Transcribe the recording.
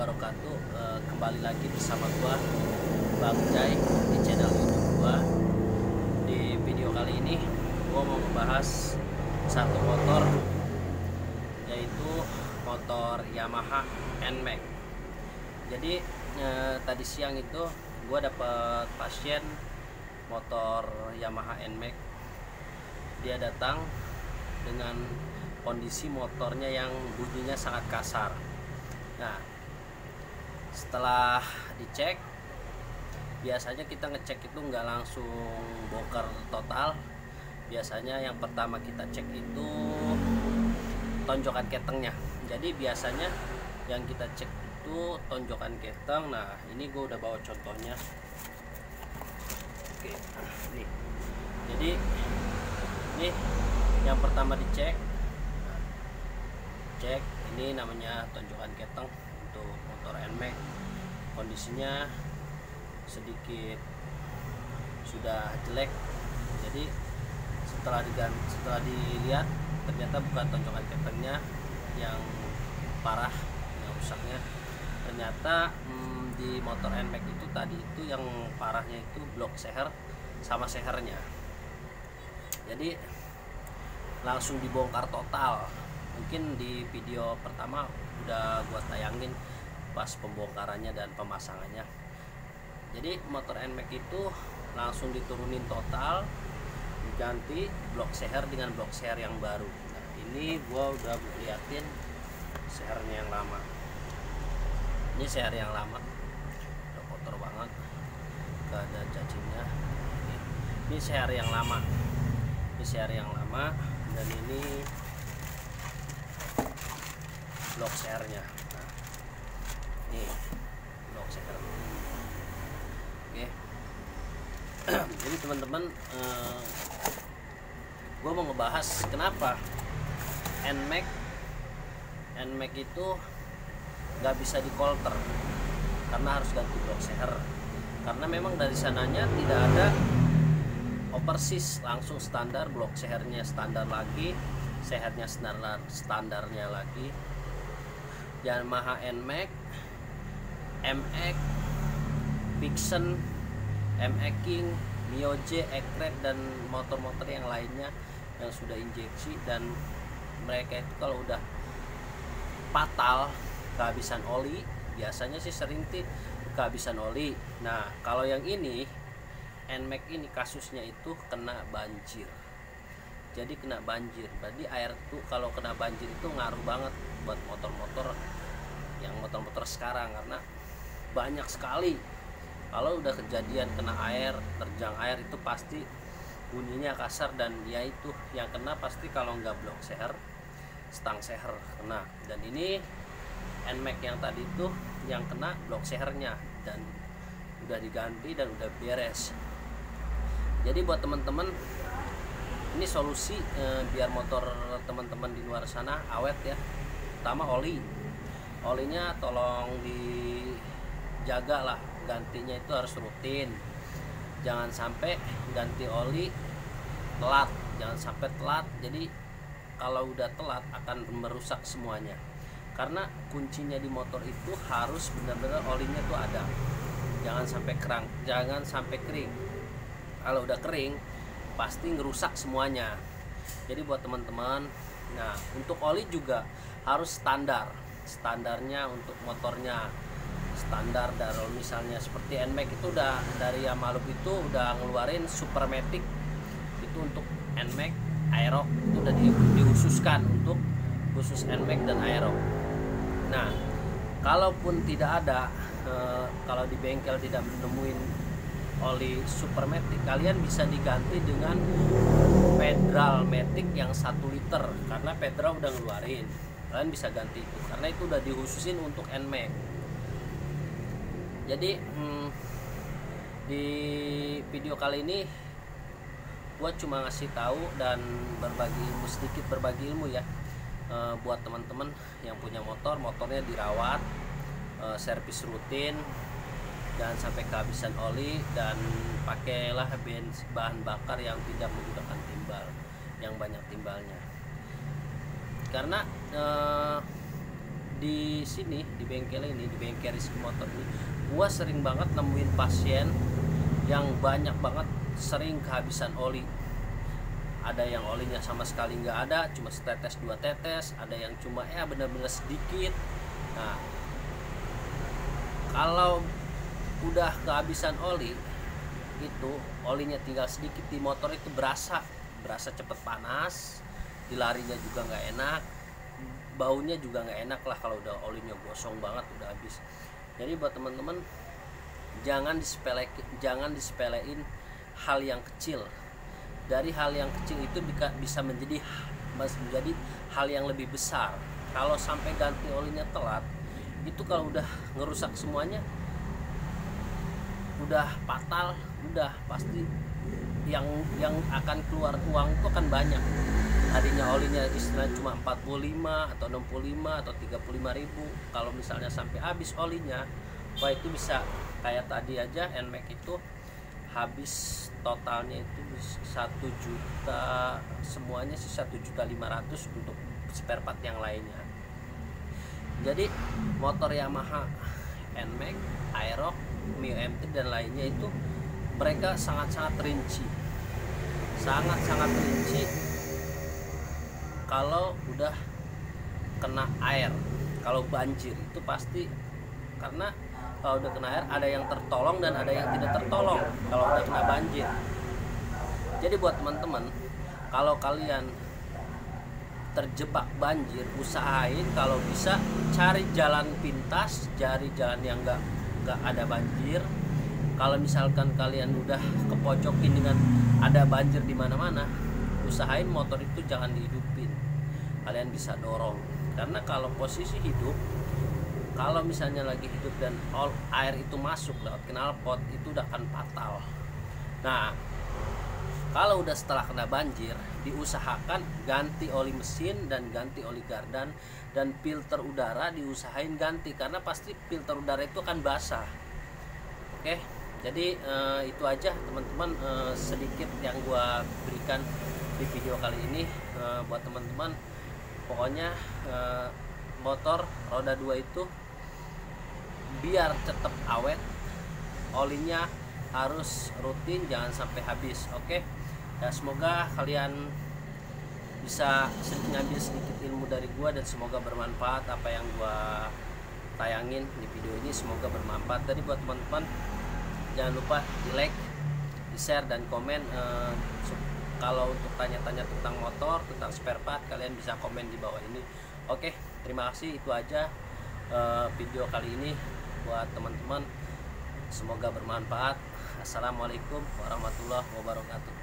wabarakatuh. Kembali lagi bersama gua Bang Jai di channel YouTube gua. Di video kali ini gua mau membahas satu motor, yaitu motor Yamaha NMAX. Jadi tadi siang itu gua dapat pasien motor Yamaha NMAX. Dia datang dengan kondisi motornya yang bunyinya sangat kasar. Nah, setelah dicek, biasanya kita ngecek itu nggak langsung bongkar total. Biasanya yang pertama kita cek itu tonjokan ketengnya. Jadi biasanya yang kita cek itu tonjokan keteng. Nah, ini gue udah bawa contohnya. Oke, nih. Jadi ini yang pertama dicek. Cek, ini namanya tonjokan keteng untuk motor NMAX. Kondisinya sedikit sudah jelek. Jadi setelah dilihat, ternyata bukan tonjokan ketengnya yang parah, yang rusaknya. Ternyata di motor NMAX itu tadi itu yang parahnya itu blok seher sama sehernya. Jadi langsung dibongkar total. Mungkin di video pertama udah gua tayangin pas pembongkarannya dan pemasangannya. Jadi motor NMAX itu langsung diturunin total, diganti blok seher dengan blok seher yang baru. Nah, ini gua udah liatin sehernya yang lama. Ini seher yang lama, udah kotor banget, gak ada cacingnya. Ini seher yang lama, ini seher yang lama, dan ini blok sehernya. Nah, ini blok seher. Oke. Jadi teman-teman, gue mau ngebahas kenapa NMAX itu nggak bisa dikolter, karena harus ganti blok seher. Karena memang dari sananya tidak ada overseas, langsung standar, blok sehernya standar lagi, sehernya standarnya lagi. Yamaha NMAX, MX, Vixen, MX King, Mio J, Ekrek, dan motor-motor yang lainnya yang sudah injeksi, dan mereka itu kalau udah fatal kehabisan oli, biasanya sih sering kehabisan oli. Nah, kalau yang ini NMAX ini kasusnya itu kena banjir. Jadi kena banjir, berarti air tuh kalau kena banjir itu ngaruh banget buat motor-motor yang motor-motor sekarang, karena banyak sekali kalau udah kejadian kena air, terjang air, itu pasti bunyinya kasar. Dan ya itu yang kena pasti kalau nggak blok seher, stang seher kena. Dan ini NMAX yang tadi itu yang kena blok sehernya, dan udah diganti dan udah beres. Jadi buat teman-teman, ini solusi biar motor teman-teman di luar sana awet ya. Pertama olinya tolong dijaga lah, gantinya itu harus rutin. Jangan sampai ganti oli telat, jangan sampai telat. Jadi kalau udah telat akan merusak semuanya. Karena kuncinya di motor itu harus benar-benar olinya tuh ada. Jangan sampai kerang, jangan sampai kering. Kalau udah kering pasti ngerusak semuanya. Jadi buat teman-teman, nah untuk oli juga harus standarnya untuk motornya standar. Dari misalnya seperti NMAX itu udah dari Yamaha itu udah ngeluarin Supermatic itu untuk NMAX Aerox, itu udah dikhususkan untuk khusus NMAX dan Aerox. Nah, kalaupun tidak ada, kalau di bengkel tidak menemuin oli Supermatic, kalian bisa diganti dengan Pedral Matic yang 1 liter, karena Pedral udah ngeluarin. Kalian bisa ganti itu karena itu udah dikhususin untuk NMAX. Jadi di video kali ini gua cuma ngasih tahu dan sedikit berbagi ilmu ya, buat teman-teman yang punya motornya dirawat, servis rutin, jangan sampai kehabisan oli, dan pakailah bahan bakar yang tidak menggunakan timbal, yang banyak timbalnya. Karena di sini, di bengkel ini, di bengkel Rizky Motor ini, gua sering banget nemuin pasien yang banyak banget sering kehabisan oli. Ada yang olinya sama sekali nggak ada, cuma setetes 2 tetes, ada yang cuma ya bener-bener sedikit. Nah, kalau udah kehabisan oli, itu olinya tinggal sedikit di motor itu berasa cepet panas, dilarinya juga nggak enak, baunya juga nggak enak lah kalau udah olinya gosong banget, udah habis. Jadi buat teman-teman, jangan disepelein hal yang kecil. Dari hal yang kecil itu bisa menjadi hal yang lebih besar. Kalau sampai ganti olinya telat, itu kalau udah ngerusak semuanya, udah fatal, udah pasti yang akan keluar uang itu akan banyak. Tadinya olinya istilahnya cuma 45 atau 65 atau 35 ribu, kalau misalnya sampai habis olinya, wah itu bisa kayak tadi aja NMAX itu habis totalnya itu 1 juta, semuanya sih 1.500.000 untuk spare part yang lainnya. Jadi motor Yamaha NMAX, Aerox, Mio MT dan lainnya itu mereka sangat-sangat rinci, sangat-sangat rinci kalau udah kena air, kalau banjir itu pasti. Karena kalau udah kena air ada yang tertolong dan ada yang tidak tertolong kalau udah kena banjir. Jadi buat teman-teman, kalau kalian terjebak banjir, usahain kalau bisa cari jalan pintas, cari jalan yang nggak ada banjir. Kalau misalkan kalian udah kepojokin dengan ada banjir di mana-mana, usahain motor itu jangan dihidupin, kalian bisa dorong. Karena kalau posisi hidup, kalau misalnya lagi hidup dan air itu masuk lewat knalpot, itu udah akan fatal. Nah, kalau udah setelah kena banjir, diusahakan ganti oli mesin dan ganti oli gardan, dan filter udara diusahain ganti, karena pasti filter udara itu akan basah. Oke, jadi itu aja teman-teman, sedikit yang gua berikan di video kali ini buat teman-teman. Pokoknya motor roda 2 itu biar tetap awet, olinya harus rutin, jangan sampai habis. Oke, ya semoga kalian bisa ngambil sedikit ilmu dari gua dan semoga bermanfaat apa yang gua tayangin di video ini, semoga bermanfaat. Jadi buat teman-teman, jangan lupa di like, di share dan komen. Kalau untuk tanya-tanya tentang motor, tentang spare part, kalian bisa komen di bawah ini. Oke, terima kasih, itu aja video kali ini buat teman-teman, semoga bermanfaat. Assalamualaikum warahmatullahi wabarakatuh.